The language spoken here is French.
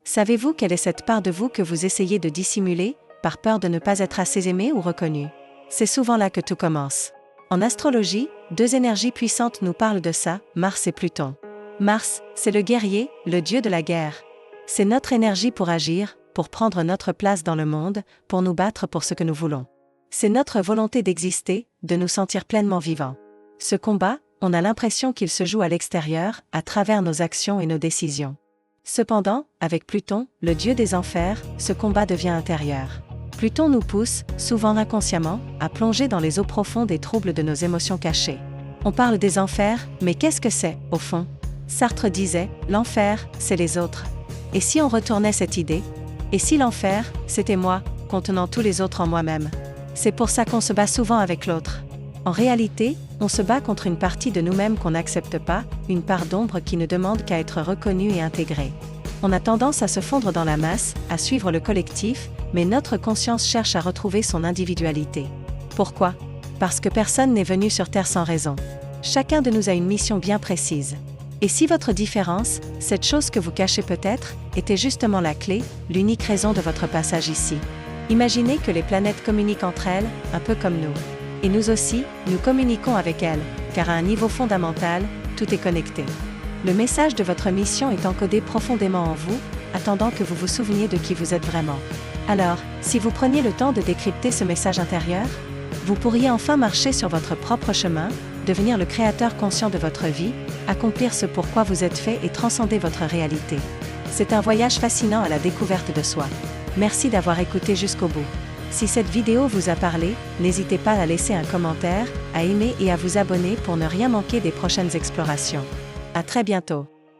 Savez-vous quelle est cette part de vous que vous essayez de dissimuler, par peur de ne pas être assez aimé ou reconnu? C'est souvent là que tout commence. En astrologie, deux énergies puissantes nous parlent de ça, Mars et Pluton. Mars, c'est le guerrier, le dieu de la guerre. C'est notre énergie pour agir, pour prendre notre place dans le monde, pour nous battre pour ce que nous voulons. C'est notre volonté d'exister, de nous sentir pleinement vivants. Ce combat, on a l'impression qu'il se joue à l'extérieur, à travers nos actions et nos décisions. Cependant, avec Pluton, le dieu des enfers, ce combat devient intérieur. Pluton nous pousse, souvent inconsciemment, à plonger dans les eaux profondes et troubles de nos émotions cachées. On parle des enfers, mais qu'est-ce que c'est, au fond? Sartre disait, l'enfer, c'est les autres. Et si on retournait cette idée? Et si l'enfer, c'était moi, contenant tous les autres en moi-même? C'est pour ça qu'on se bat souvent avec l'autre. En réalité, on se bat contre une partie de nous-mêmes qu'on n'accepte pas, une part d'ombre qui ne demande qu'à être reconnue et intégrée. On a tendance à se fondre dans la masse, à suivre le collectif, mais notre conscience cherche à retrouver son individualité. Pourquoi? Parce que personne n'est venu sur Terre sans raison. Chacun de nous a une mission bien précise. Et si votre différence, cette chose que vous cachez peut-être, était justement la clé, l'unique raison de votre passage ici? Imaginez que les planètes communiquent entre elles, un peu comme nous. Et nous aussi, nous communiquons avec elles, car à un niveau fondamental, tout est connecté. Le message de votre mission est encodé profondément en vous, attendant que vous vous souveniez de qui vous êtes vraiment. Alors, si vous preniez le temps de décrypter ce message intérieur, vous pourriez enfin marcher sur votre propre chemin, devenir le créateur conscient de votre vie, accomplir ce pourquoi vous êtes fait et transcender votre réalité. C'est un voyage fascinant à la découverte de soi. Merci d'avoir écouté jusqu'au bout. Si cette vidéo vous a parlé, n'hésitez pas à laisser un commentaire, à aimer et à vous abonner pour ne rien manquer des prochaines explorations. À très bientôt.